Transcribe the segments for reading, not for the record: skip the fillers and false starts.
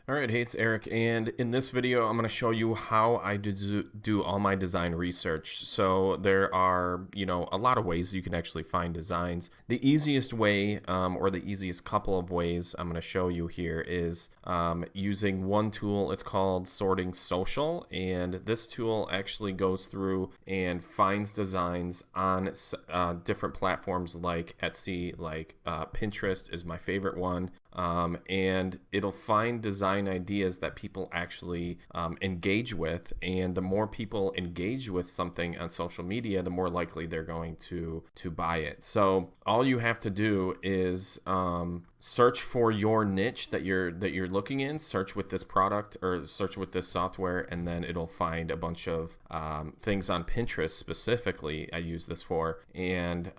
All right, hey, it's Eric, and in this video, I'm going to show you how I do all my design research. So there are, a lot of ways you can actually find designs. The easiest way, or the easiest couple of ways I'm going to show you here is using one tool. It's called Sorting Social, and this tool actually goes through and finds designs on different platforms like Etsy, like Pinterest is my favorite one. And it'll find design ideas that people actually engage with, and the more people engage with something on social media, the more likely they're going to buy it. So all you have to do is search for your niche that you're looking in, search with this product or search with this software, and then it'll find a bunch of things on Pinterest specifically I use this for, and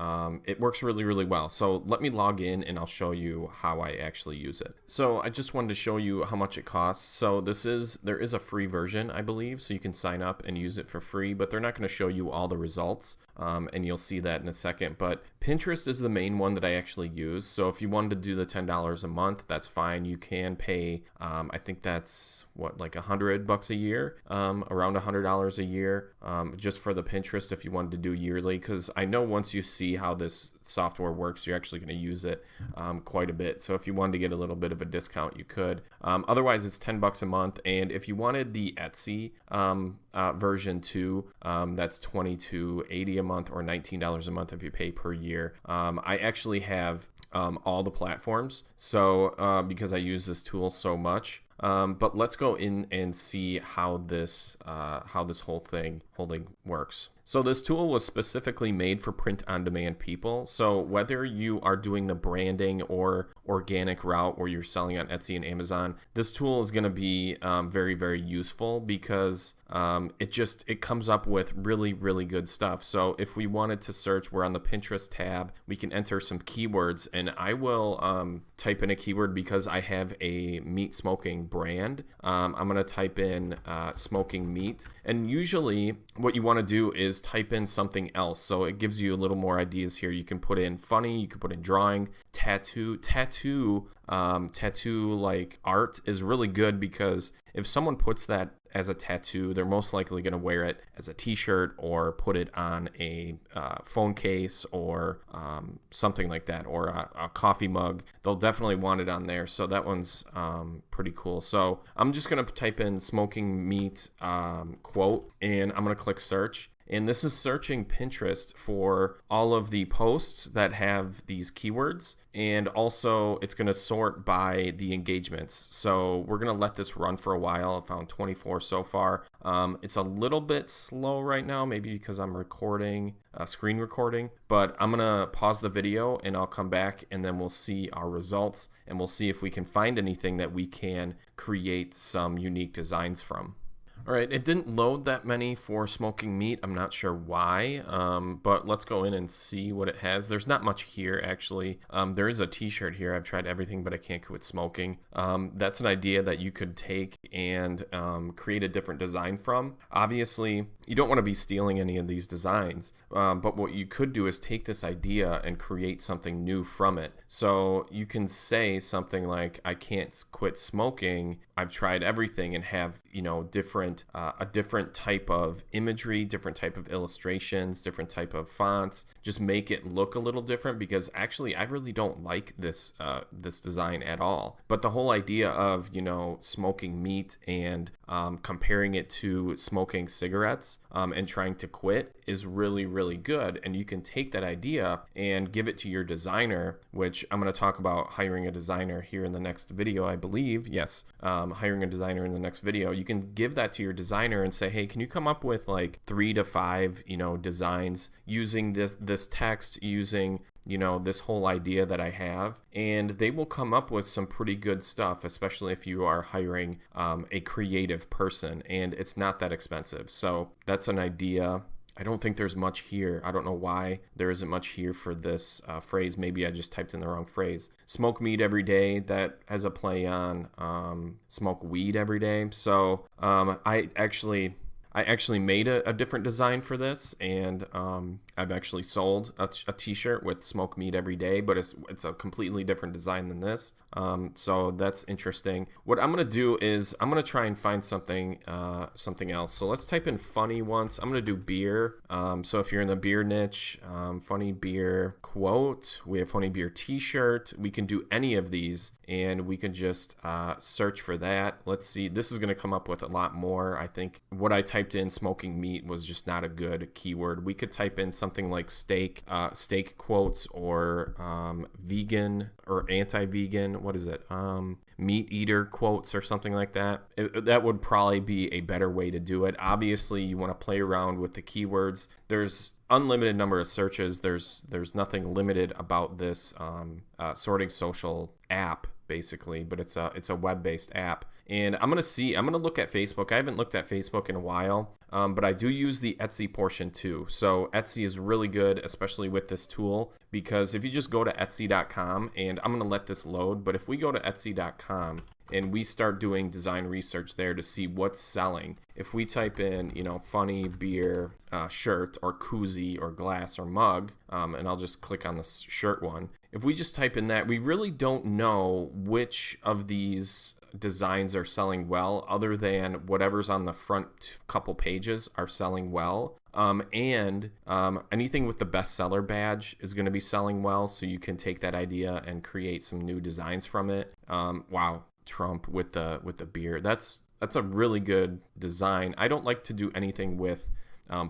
it works really well. So let me log in and I'll show you how I actually use it. So I just wanted to show you how much it costs. So there is a free version, I believe, so you can sign up and use it for free, but they're not going to show you all the results, and you'll see that in a second. But Pinterest is the main one that I actually use. So if you wanted to do the $10 a month, that's fine. You can pay, I think that's like $100 a year, around $100 a year, just for the Pinterest if you wanted to do yearly. Because I know once you see how this software works, you're actually going to use it quite a bit. So if you wanted to get a little bit of a discount, you could. Otherwise, it's $10 a month. And if you wanted the Etsy version too, that's $22.80 a month or $19 a month if you pay per year. I actually have all the platforms, so because I use this tool so much. But let's go in and see how this whole thing works. So this tool was specifically made for print-on-demand people. So whether you are doing the branding or organic route where you're selling on Etsy and Amazon, this tool is going to be very useful because it comes up with really good stuff. So if we wanted to search, we're on the Pinterest tab, we can enter some keywords, and I will type in a keyword because I have a meat smoking brand. I'm going to type in smoking meat, and usually what you want to do is type in something else, so it gives you a little more ideas here. You can put in funny, you can put in drawing, tattoo like art is really good, because if someone puts that as a tattoo, they're most likely going to wear it as a t-shirt or put it on a phone case or something like that, or a coffee mug. They'll definitely want it on there, so that one's pretty cool. So I'm just going to type in smoking meat quote, and I'm going to click search. And this is searching Pinterest for all of the posts that have these keywords. And also it's going to sort by the engagements. So we're going to let this run for a while. I found 24 so far. It's a little bit slow right now, maybe because I'm recording, screen recording. But I'm going to pause the video and I'll come back, and then we'll see our results. And we'll see if we can find anything that we can create some unique designs from. All right, it didn't load that many for smoking meat. I'm not sure why, but let's go in and see what it has. There's not much here, actually. There is a t-shirt here. I've tried everything, but I can't quit smoking. That's an idea that you could take and create a different design from. Obviously, you don't want to be stealing any of these designs, but what you could do is take this idea and create something new from it. So you can say something like, I can't quit smoking, I've tried everything, and have, a different type of imagery, different type of illustrations, different type of fonts. Just make it look a little different, because actually I really don't like this design at all. But the whole idea of smoking meat and comparing it to smoking cigarettes and trying to quit is really good. And you can take that idea and give it to your designer, which I'm going to talk about hiring a designer here in the next video, I believe. Yes, hiring a designer in the next video. You can give that to your designer and say, hey, can you come up with like 3 to 5 designs using this text, using this whole idea that I have, and they will come up with some pretty good stuff, especially if you are hiring a creative person, and it's not that expensive. So that's an idea. I don't think there's much here. I don't know why there isn't much here for this phrase. Maybe I just typed in the wrong phrase. Smoke meat every day, that has a play on smoke weed every day. So I I actually made a different design for this, and I've actually sold a t-shirt with smoke meat every day, but it's a completely different design than this. So that's interesting. What I'm gonna do is I'm gonna try and find something else. So let's type in funny once. I'm gonna do beer. So if you're in the beer niche, funny beer quote, we have funny beer t-shirt. We can do any of these, and we can just search for that. Let's see. This is gonna come up with a lot more. I think what I typed in smoking meat was just not a good keyword. We could type in something like steak quotes, or vegan or anti-vegan. What is it? Meat eater quotes or something like that. That would probably be a better way to do it. Obviously, you want to play around with the keywords. There's unlimited number of searches. There's nothing limited about this Sorting Social app, basically, but it's a web-based app. And I'm gonna look at Facebook. I haven't looked at Facebook in a while, but I do use the Etsy portion too. So Etsy is really good, especially with this tool, because if you just go to Etsy.com, and I'm gonna let this load, but if we go to Etsy.com and we start doing design research there to see what's selling, if we type in, funny beer shirt or koozie or glass or mug, and I'll just click on the shirt one. If we just type in that, we really don't know which of these designs are selling well, other than whatever's on the front couple pages are selling well. And anything with the bestseller badge is going to be selling well, so you can take that idea and create some new designs from it. Wow, Trump with the beer. That's a really good design. I don't like to do anything with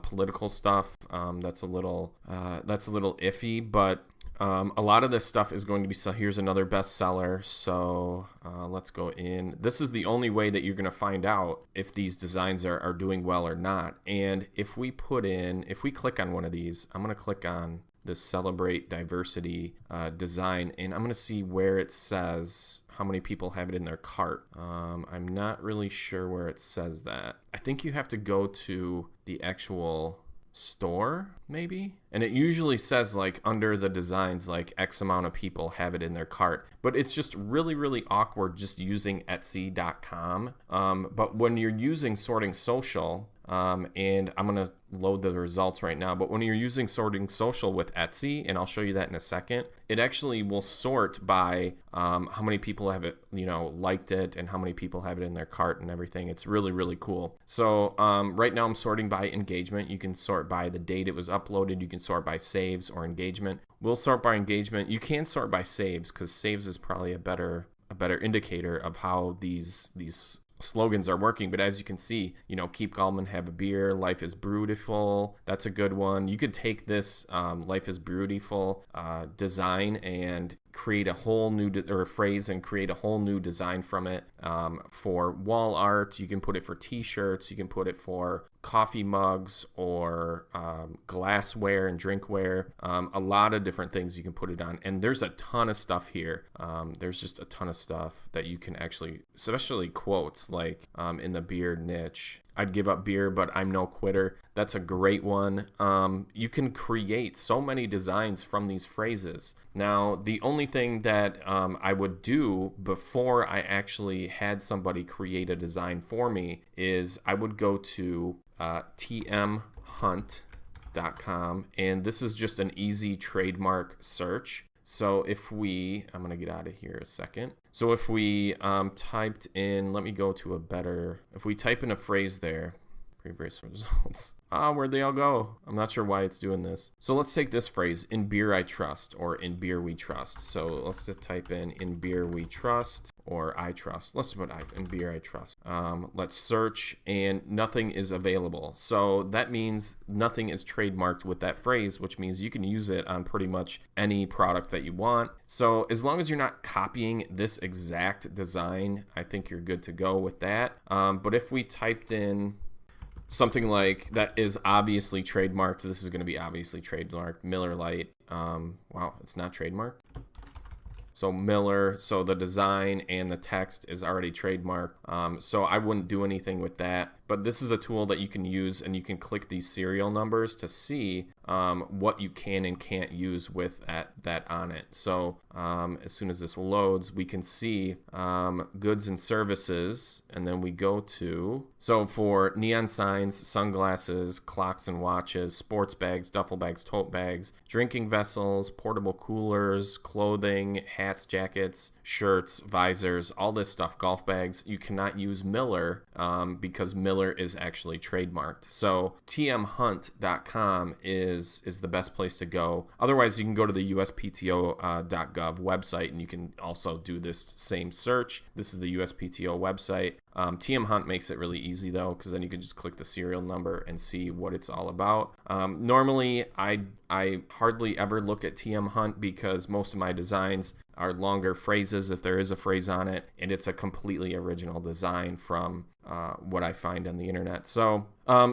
political stuff. That's a little iffy, but a lot of this stuff is going to be, so here's another bestseller. So let's go in. This is the only way that you're going to find out if these designs are doing well or not. And if we click on one of these, I'm going to click on this Celebrate Diversity design, and I'm going to see where it says how many people have it in their cart. I'm not really sure where it says that. I think you have to go to the actual store, maybe, and it usually says like under the designs, like X amount of people have it in their cart, but it's just really awkward just using Etsy.com. But when you're using Sorting Social, and I'm gonna load the results right now, but when you're using Sorting Social with Etsy, and I'll show you that in a second, it actually will sort by how many people have it, liked it, and how many people have it in their cart and everything. It's really cool. So right now I'm sorting by engagement. You can sort by the date it was uploaded. You can sort by saves or engagement. We'll sort by engagement. You can sort by saves, because saves is probably a better indicator of how these slogans are working. But as you can see, keep calm and have a beer, life is beautiful, that's a good one. You could take this life is beautiful design and create a whole new phrase and create a whole new design from it. For wall art, you can put it for t-shirts, you can put it for coffee mugs or glassware and drinkware. A lot of different things you can put it on, and there's a ton of stuff here. There's just a ton of stuff that you can actually, especially quotes like in the beer niche. I'd give up beer, but I'm no quitter. That's a great one. You can create so many designs from these phrases. Now, the only thing that I would do before I actually had somebody create a design for me is I would go to tmhunt.com, and this is just an easy trademark search. So if I'm going to get out of here a second. So if we typed in, let me go to if we type in a phrase there, previous results. Where'd they all go? I'm not sure why it's doing this. So let's take this phrase, in beer I trust, or in beer we trust. So let's just type in beer we trust, or I trust. Let's put in beer I trust. Let's search, and nothing is available. So that means nothing is trademarked with that phrase, which means you can use it on pretty much any product that you want. So as long as you're not copying this exact design, I think you're good to go with that. But if we typed in something like that is obviously trademarked, this is going to be obviously trademarked, Miller Lite. Wow, it's not trademarked. So Miller, so the design and the text is already trademarked. So I wouldn't do anything with that. But this is a tool that you can use, and you can click these serial numbers to see what you can and can't use with that on it. So as soon as this loads, we can see goods and services, and then we go to, so for neon signs, sunglasses, clocks and watches, sports bags, duffel bags, tote bags, drinking vessels, portable coolers, clothing, hats, jackets, shirts, visors, all this stuff, golf bags. You cannot use Miller because Miller is actually trademarked. So tmhunt.com is the best place to go. Otherwise, you can go to the uspto.gov website, and you can also do this same search. This is the USPTO website. TM Hunt makes it really easy though, because then you can just click the serial number and see what it's all about. Normally, I hardly ever look at TM Hunt because most of my designs are longer phrases, if there is a phrase on it, and it's a completely original design from what I find on the internet. So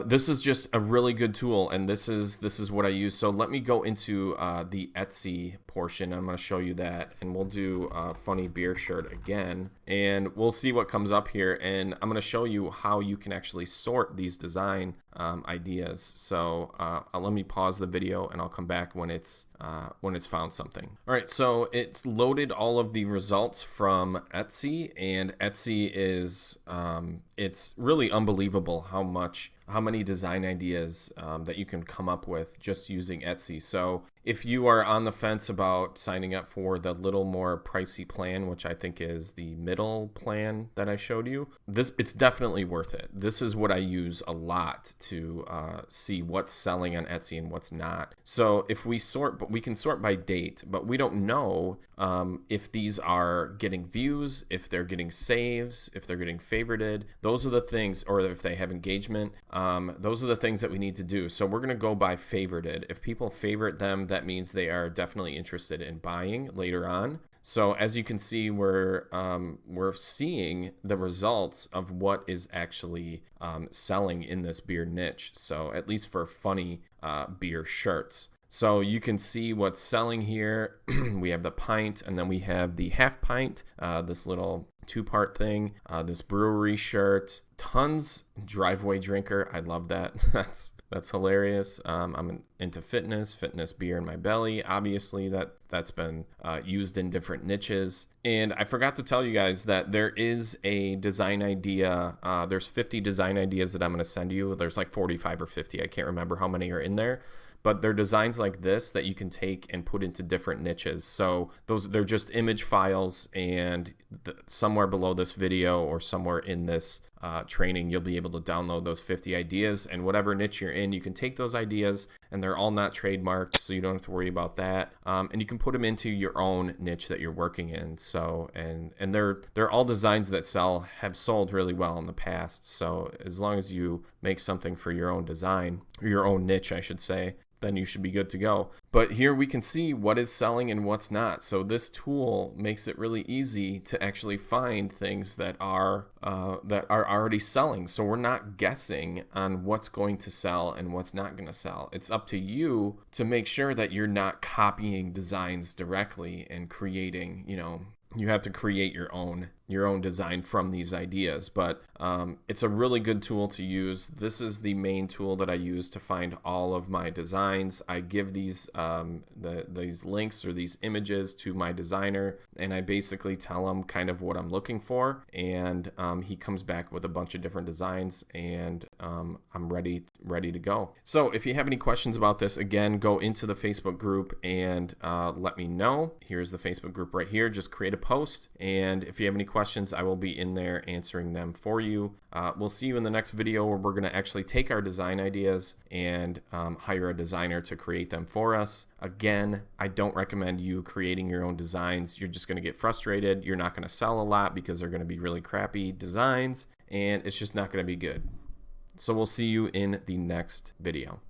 this is just a really good tool, and this is what I use. So let me go into the Etsy portion. I'm going to show you that, and we'll do a funny beer shirt again, and we'll see what comes up here. And I'm going to show you how you can actually sort these design ideas. So let me pause the video, and I'll come back when it's found something. All right, so it's loaded all of the results from Etsy, and Etsy is it's really unbelievable how many design ideas that you can come up with just using Etsy. So if you are on the fence about signing up for the little more pricey plan, which I think is the middle plan that I showed you, it's definitely worth it. This is what I use a lot to see what's selling on Etsy and what's not. So if we sort, but we can sort by date, but we don't know if these are getting views, if they're getting saves, if they're getting favorited. Those are the things, or if they have engagement. Those are the things that we need to do. So we're going to go by favorited. If people favorite them, that means they are definitely interested in buying later on. So as you can see, we're seeing the results of what is actually selling in this beer niche. So at least for funny beer shirts. So you can see what's selling here. We have the pint, and then we have the half pint, this little two-part thing, this brewery shirt, tons driveway drinker. I love that. That's hilarious. I'm into fitness beer in my belly. Obviously that's been used in different niches. And I forgot to tell you guys that there is a design idea. There's 50 design ideas that I'm going to send you. There's like 45 or 50. I can't remember how many are in there. But they're designs like this that you can take and put into different niches. So they're just image files, and somewhere below this video or somewhere in this training, you'll be able to download those 50 ideas, and whatever niche you're in, you can take those ideas, and they're all not trademarked, so you don't have to worry about that. And you can put them into your own niche that you're working in. So and they're all designs that have sold really well in the past. So as long as you make something for your own design, or your own niche, I should say, then you should be good to go. But here we can see what is selling and what's not. So this tool makes it really easy to actually find things that are already selling. So we're not guessing on what's going to sell and what's not going to sell. It's up to you to make sure that you're not copying designs directly and creating, you have to create your own design from these ideas. But it's a really good tool to use. This is the main tool that I use to find all of my designs. I give these these links or these images to my designer, and I basically tell him kind of what I'm looking for, and he comes back with a bunch of different designs, and I'm ready to go. So if you have any questions about this, again, go into the Facebook group and let me know. Here's the Facebook group right here. Just create a post, and if you have any questions, I will be in there answering them for you. We'll see you in the next video, where we're going to actually take our design ideas and hire a designer to create them for us. Again, I don't recommend you creating your own designs. You're just going to get frustrated. You're not going to sell a lot because they're going to be really crappy designs, and it's just not going to be good. So we'll see you in the next video.